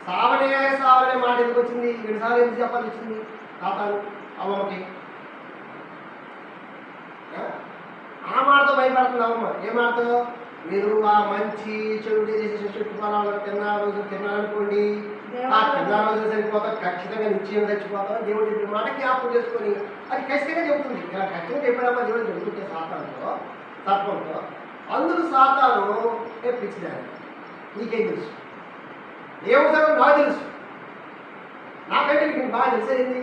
సావనే సావనే మాట ఎందుకు వచ్చింది? 2 సార్లు ఎందుకు చెప్పాల్సి వచ్చింది సాతాను అమ్మమ్మకి? ఆ మాటతో భయపడుతుంది అమ్మమ్మ. ఏ మాటతో? మీరు ఆ మంచి చెడు చేసే చెట్టు ఫలాలు తిన్నారనుకోండి, ఆ తిన్న రోజులు సరిపోతాం, ఖచ్చితంగా నిశ్చయం చచ్చిపోతాం. దేవుడు చెప్పిన మాట జ్ఞాపకం చేసుకొని అది ఖచ్చితంగా చెబుతుంది. ఇలా ఖచ్చితంగా చెప్పాడమ్మా దేవుడు చెబుతుంటే సాతానుతో సర్పంతో. అందుకు సాతాను పిచ్చిదాన్ని, నీకేం తెలుసు? ఏమవుతారో నాకు తెలుసు, నాకంటే నీకు బాగా తెలిసేది.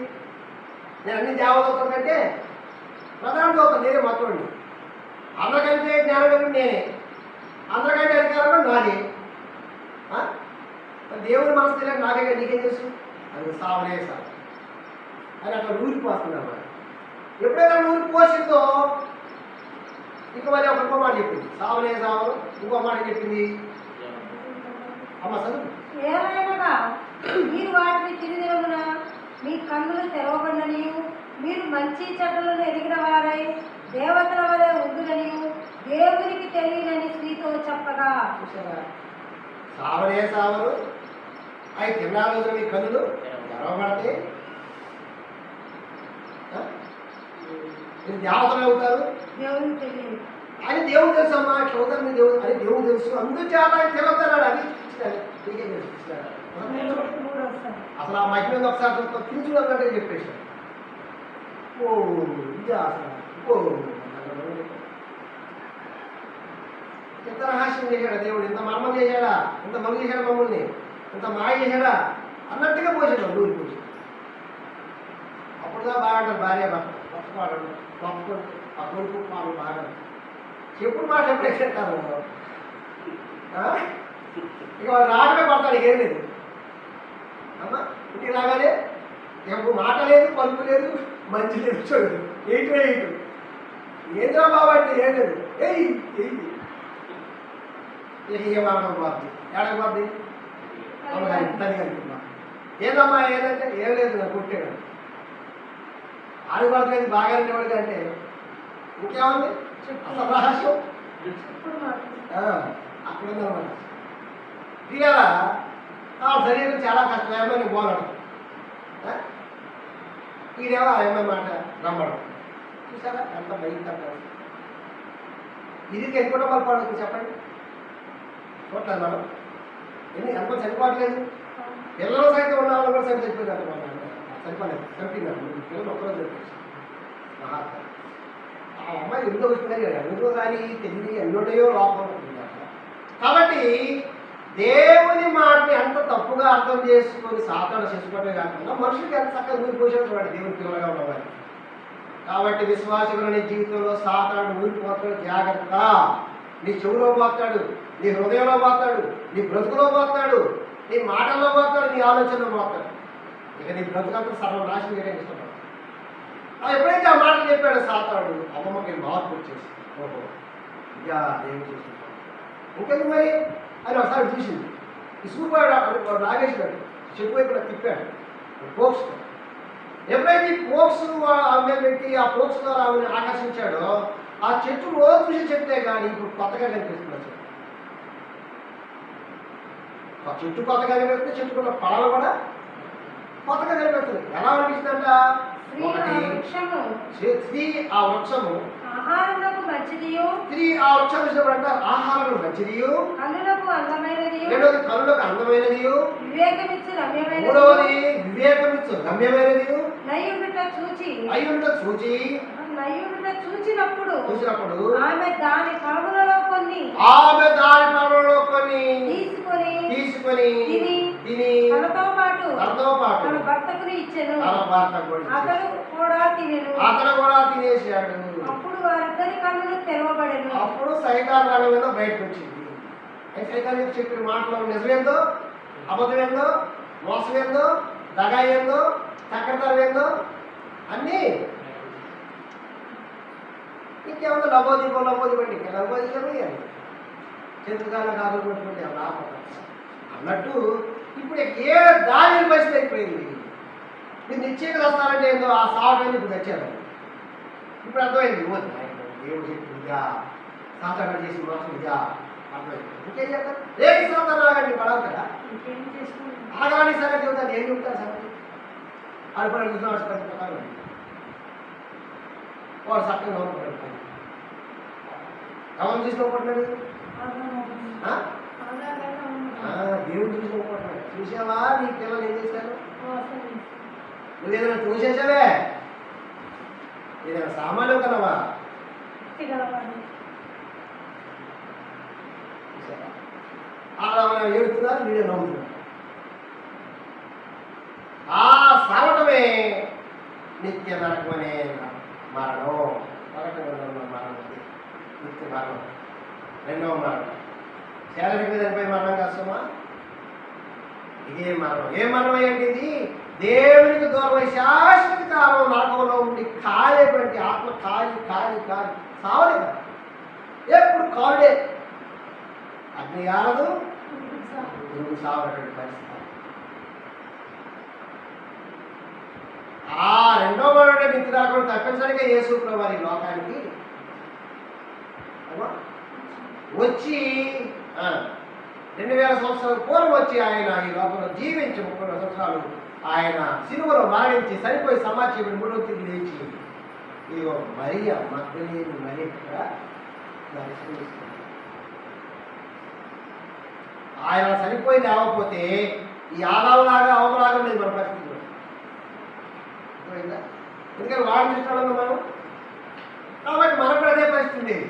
నేను అన్ని దేవదూతల కంటే ప్రధాన దూత నేనే మొత్తం. అందరికంటే జ్ఞానం నేనే, అందరికంటే అధికారం నాదే. దేవుని మనసు తెలియదు నాకే, నీకేం తెలుసు? అది సావనే సార్ అని అట్లా ఊరిపోతుంది అన్నమాట. ఎప్పుడైనా ఊరికి పోసిందో ఇంకో మళ్ళీ ఇంకో మాట చెప్పింది, సావనే సావను. ఇంకో మాట చెప్పింది అమ్మ చదువు. ఏమైనా మీరు వాటిని తిరిగిన మీ కన్నులు తెరవబడినని, మీరు మంచి చెడ్డలను ఎరిగిన వారై దేవతల వలె ఉండునని దేవునికి తెలియనని స్త్రీతో చెప్పగా. చూసారా, సావనే సావను అవి తిన్నా రోజున మీ కన్నులు తెరవబడితే మీరు దేవతలు అవుతారు. దేవునికి తెలియదు అని దేవుడు తెలుసు అమ్మా, ఇట్లా అవుతారు మీ దేవుడు అని దేవుడు తెలుసు. అందుచేత ఆయన తిరుగుతాడు. అది అసలు ఆ మహిళ ఒకసారి పిలుచుకున్నట్టే చెప్పేసాడు. ఓ ఇది అసలు ఎంత రహస్యం చేశాడా దేవుడు, ఇంత మర్మం చేశాడా, ఇంత మరుగు చేశాడా, మమ్మల్ని ఇంత మాయ చేశాడా అన్నట్టుగా పోసాడు ఊరికి పోసి. అప్పుడుదా బాగుంటారు భార్య పట్టుకోవడం పట్టుకోండి ఆ కొడుకు వాళ్ళు బాగా చెప్పుడు మాట ఎప్పుడేసేటారు. ఇక వాళ్ళు రావడమే పడతాడు, ఏం లేదు అమ్మా. ఇంటికి రాగానే ఎప్పుడు మాట లేదు, పలుకు లేదు, మంచి లేదు, చూడదు. ఎయిట్ ఏంద్రా బాబా అంటే ఏం లేదు. ఏ మాటలు పోద్ది, ఏడకు పోద్ది అమ్మగారి తల్లి కనుకున్నా. ఏదమ్మా ఏదంటే ఏం లేదు, నాకు కొట్టాడు ఆడపడలేదు బాగా ఉండేవాడు. అంటే ఇంకేముంది అసలు రహస్యం అక్కడ ఉందన్నమాట. తీయాలా ఆ శరీరం చాలా కష్టం, ఏమని పోలాడు. ఈడేమో ఆ అమ్మాయి మాట నమ్మడం. చూసారా ఎంత భయంకరంగా ఇది ఎన్నుకోవడం వల్ల పడదు చెప్పండి. చూడలేదు మనం ఎంత చనిపోవట్లేదు. పిల్లలు సైతం ఉన్న వాళ్ళు కూడా సైతం చనిపోయిందంట. చనిపోలేదు, చంపిందంట. పిల్లలు ఒక్కరో చనిపోయింది. ఆ అమ్మాయి ఎందులో వచ్చిందని ఎందుకో కానీ తెలియని ఎన్నోటయో లోపం ఉంటుందంట. కాబట్టి దేవుని మాటని అంత తప్పుగా అర్థం చేసుకొని సాధన చేసుకోవడమే కాకుండా మనుషులకి ఎంత చక్కగా ఊరిపోసేది వాడు దేవుని పిల్లలుగా ఉన్నవాడు. కాబట్టి విశ్వాసకులు నీ జీవితంలో సాతాను ఊరిపోతాడు. జాగ్రత్త. నీ చెవులో పోతాడు, నీ హృదయంలో పోతాడు, నీ బ్రతుకులో పోతాడు, నీ మాటల్లో పోతాడు, నీ ఆలోచనలో పోతాడు. ఇక నీ బ్రతుకంతా సర్వనాశనం చేయడానికి ఇష్టపడతాడు. ఎప్పుడైతే ఆ మాటలు చెప్పాడు సాతాడు, అమ్మమ్మకి మార్పు వచ్చేసి ఓహో ఇక ఏం చూసుకుంటాడు ఇంకెందుకు మరి అని ఒకసారి చూసింది. ఇసుకుపోయాడు లాగేసినాడు, చెప్పు వైపున తిప్పాడు పోక్స్. ఎప్పుడైతే ఈ పోక్స్ ఆమె పెట్టి ఆ పోక్స్ ద్వారా ఆమెను ఆకర్షించాడో ఆ చెట్టు రోజు చూసి చెప్తే కానీ ఇప్పుడు కొత్తగా కనిపిస్తుంది. ఆ చెట్టు కొత్తగా కనిపిస్తుంది, చెట్టుకున్న పడవలు కూడా కొత్తగా కనిపిస్తుంది. ఎలా అనిపిస్తుందంట? ఒకటి స్త్రీ ఆ వృక్షము ఆహారములకు మంచిదియు, స్త్రీ ఆ వృక్షం అంటారు ఆహారం మంచిదియు, కన్నులకు అందమైనదియు, రెండోది కన్నులకు అందమైనదియు, వివేకమిచ్చు రమ్యమైనది, మూడవది వివేకమిచ్చు రమ్యమైనదియు, నయ్యుండుట చూచి చూచినప్పుడు ఆమె దాని ఫలములలో కొన్ని తీసుకొని తిని తనతో పాటు తన భర్తకుని ఇచ్చెను. అతడు కూడా తినేసాడు. అప్పుడు వారిద్దరి కన్నులు తెరవబడెను. అప్పుడు సైతాన్ రంగం మీద బయటకు వచ్చింది. సైతాన్ చెప్పిన మాటలో నిజమేందో, అబద్ధమేందో, మోసమేందో, దగా ఏందో, చక్రతరం ఏందో అన్నీ ఇంకేమన్నా లబోదీపండి ఇంకా లబోదీపం చంద్రకాల కాదు కొట్టుకుంటే అన్నట్టు ఇప్పుడు ఏ దాని పరిస్థితి అయిపోయింది. మీరు నిశ్చయంగా వస్తారంటే ఏందో ఆ సాగుని ఇప్పుడు వచ్చారు. ఇప్పుడు అర్థమైంది దేవుడు చెప్పి ఇదా సాతాడు చేసి మోసం ఇదా అర్థమైంది. ఇంకేం చేస్తారు? రేపు సాతాను రాగండి పడవు కదా. ఆగాని సంగతి చెబుతాను. ఏం చెబుతాను సంగతి? ఆడపడి చూసిన ప్రకారం వాడు చక్కగా నవ్వుకుంటాడు. ఎవరు చూసి నవ్వుకుంటున్నాడు? దేవుడు చూసి నవ్వుకుంటున్నాడు. చూసావా నీ పిల్లలు ఏం చేశారు? నువ్వేదైనా చూసేసావే? ఏదైనా సామాన్యం కలవా? అలా ఏడుతున్నారు, వీడియో నవ్వుతున్నారు. ఆ సావటమే నిత్య నరకమనే మరణం. ఒకటి మరణం, నిత్య మరణం. రెండవ మరణం శారీరక దానిపై మరణం కాస్తమా? ఇదే మరణం. ఏ మరణం ఏంటి ఇది? దేవునికి దూరమై శాశ్వత కాలం నరకంలో ఉండి కాలేటువంటి ఆత్మ కాలి కాలి కాలి సావలేదు. ఎప్పుడు కాలుడే. అగ్ని కాలదు, నువ్వు సావనటువంటి పరిస్థితి. ఆ రెండో మరణం నిత్య నరకం తప్పనిసరిగా యేసు ప్రభువు వారి లోకానికి వచ్చి 2000 సంవత్సరాల పూర్వం వచ్చి ఆయన ఈ లోకంలో జీవించి 30 సంవత్సరాలు ఆయన సిలువలో మరణించి చనిపోయి సమాజం మూడో తిరిగి లేచి ఇదిగో మరియ మగ్దలేని మరియ ఆయన చనిపోయి లేకపోతే ఈ ఆదావులాగా అవమలాగా ఉండేది మన పరిస్థితిలో. ఎందుకంటే వాడు చూసుకోవడం మనం, కాబట్టి మనకు అదే పరిస్థితి ఉండేది.